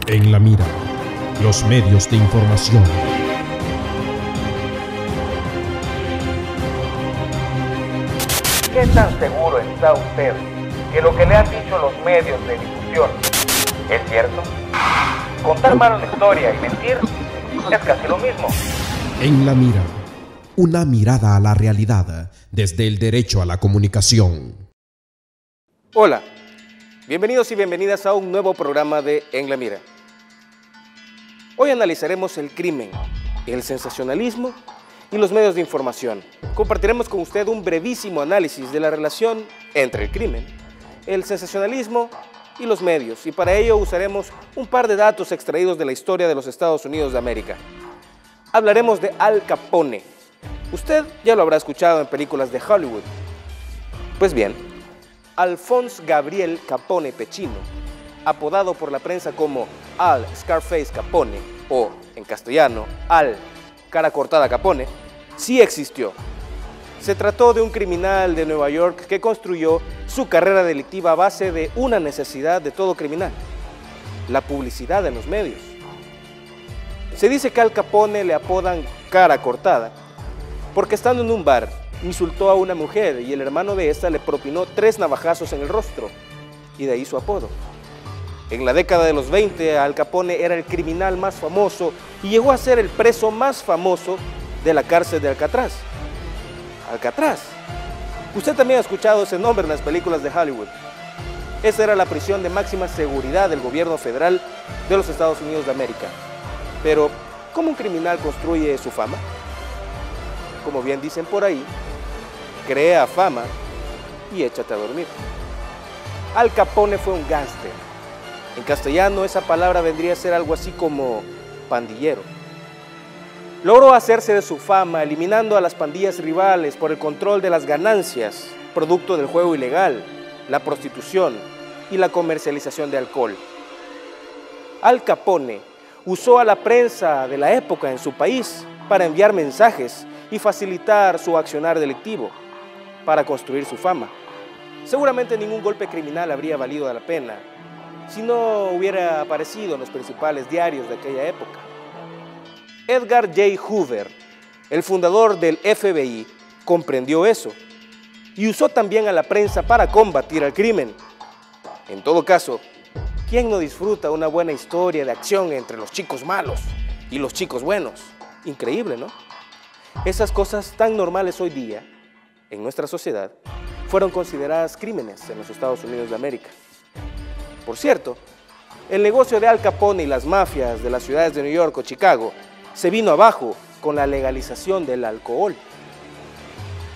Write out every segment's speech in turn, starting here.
En la mira, los medios de información. ¿Qué tan seguro está usted que lo que le han dicho los medios de difusión es cierto? Contar mal una historia y mentir es casi lo mismo. En la mira, una mirada a la realidad desde el derecho a la comunicación. Hola, bienvenidos y bienvenidas a un nuevo programa de En la Mira. Hoy analizaremos el crimen, el sensacionalismo y los medios de información. Compartiremos con usted un brevísimo análisis de la relación entre el crimen, el sensacionalismo y los medios, y para ello usaremos un par de datos extraídos de la historia de los Estados Unidos de América. Hablaremos de Al Capone. Usted ya lo habrá escuchado en películas de Hollywood. Pues bien, Alphonse Gabriel Capone Pechino, apodado por la prensa como Al Scarface Capone o, en castellano, Al Cara Cortada Capone, sí existió. Se trató de un criminal de Nueva York que construyó su carrera delictiva a base de una necesidad de todo criminal: la publicidad en los medios. Se dice que Al Capone le apodan Cara Cortada porque, estando en un bar, insultó a una mujer y el hermano de esta le propinó 3 navajazos en el rostro, y de ahí su apodo. En la década de los 20, Al Capone era el criminal más famoso y llegó a ser el preso más famoso de la cárcel de Alcatraz. Alcatraz. Usted también ha escuchado ese nombre en las películas de Hollywood. Esa era la prisión de máxima seguridad del gobierno federal de los Estados Unidos de América. Pero, ¿cómo un criminal construye su fama? Como bien dicen por ahí, crea fama y échate a dormir. Al Capone fue un gángster. En castellano esa palabra vendría a ser algo así como pandillero. Logró hacerse de su fama eliminando a las pandillas rivales por el control de las ganancias, producto del juego ilegal, la prostitución y la comercialización de alcohol. Al Capone usó a la prensa de la época en su país para enviar mensajes y facilitar su accionar delictivo, para construir su fama. Seguramente ningún golpe criminal habría valido la pena si no hubiera aparecido en los principales diarios de aquella época. Edgar J. Hoover, el fundador del FBI, comprendió eso y usó también a la prensa para combatir al crimen. En todo caso, ¿quién no disfruta una buena historia de acción entre los chicos malos y los chicos buenos? Increíble, ¿no? Esas cosas tan normales hoy día, en nuestra sociedad, fueron consideradas crímenes en los Estados Unidos de América. Por cierto, el negocio de Al Capone y las mafias de las ciudades de New York o Chicago se vino abajo con la legalización del alcohol.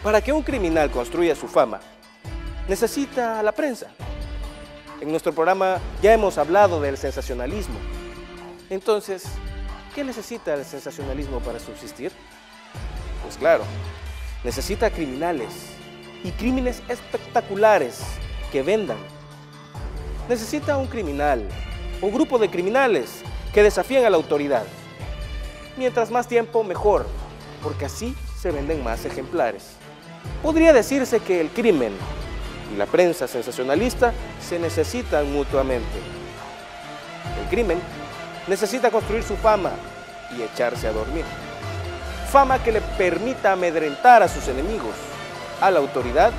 Para que un criminal construya su fama, necesita a la prensa. En nuestro programa ya hemos hablado del sensacionalismo. Entonces, ¿qué necesita el sensacionalismo para subsistir? Pues claro, necesita criminales y crímenes espectaculares que vendan. Necesita un criminal o grupo de criminales que desafíen a la autoridad. Mientras más tiempo, mejor, porque así se venden más ejemplares. Podría decirse que el crimen y la prensa sensacionalista se necesitan mutuamente. El crimen necesita construir su fama y echarse a dormir. Fama que le permita amedrentar a sus enemigos, a la autoridad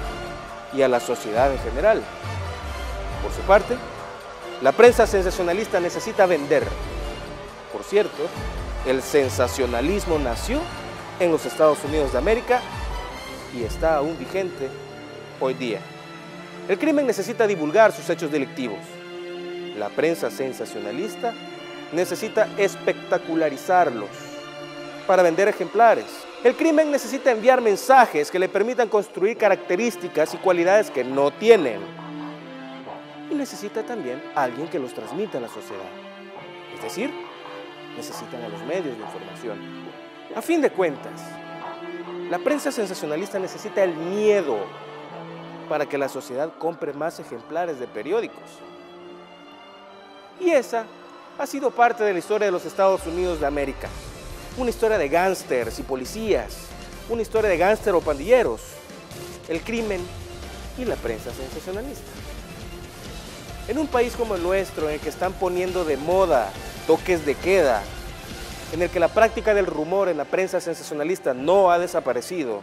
y a la sociedad en general. Por su parte, la prensa sensacionalista necesita vender. Por cierto, el sensacionalismo nació en los Estados Unidos de América y está aún vigente hoy día. El crimen necesita divulgar sus hechos delictivos. La prensa sensacionalista necesita espectacularizarlos para vender ejemplares. El crimen necesita enviar mensajes que le permitan construir características y cualidades que no tienen. Y necesita también a alguien que los transmita a la sociedad. Es decir, necesitan a los medios de información. A fin de cuentas, la prensa sensacionalista necesita el miedo para que la sociedad compre más ejemplares de periódicos. Y esa ha sido parte de la historia de los Estados Unidos de América. Una historia de gángsters y policías, una historia de gángster o pandilleros, el crimen y la prensa sensacionalista. En un país como el nuestro, en el que están poniendo de moda toques de queda, en el que la práctica del rumor en la prensa sensacionalista no ha desaparecido,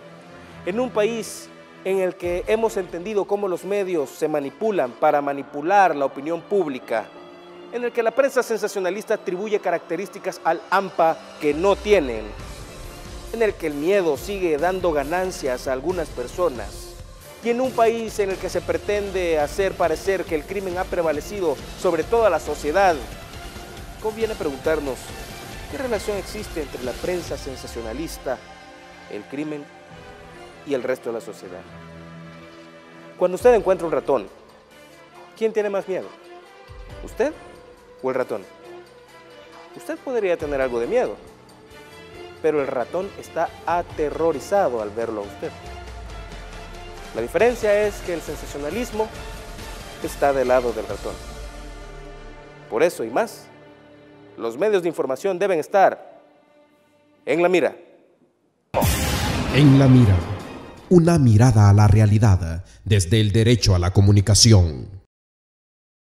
en un país en el que hemos entendido cómo los medios se manipulan para manipular la opinión pública, en el que la prensa sensacionalista atribuye características al AMPA que no tienen, en el que el miedo sigue dando ganancias a algunas personas, y en un país en el que se pretende hacer parecer que el crimen ha prevalecido sobre toda la sociedad, conviene preguntarnos qué relación existe entre la prensa sensacionalista, el crimen y el resto de la sociedad. Cuando usted encuentra un ratón, ¿quién tiene más miedo? ¿Usted o el ratón? Usted podría tener algo de miedo, pero el ratón está aterrorizado al verlo a usted. La diferencia es que el sensacionalismo está del lado del ratón. Por eso y más, los medios de información deben estar en la mira. En la mira, una mirada a la realidad desde el derecho a la comunicación.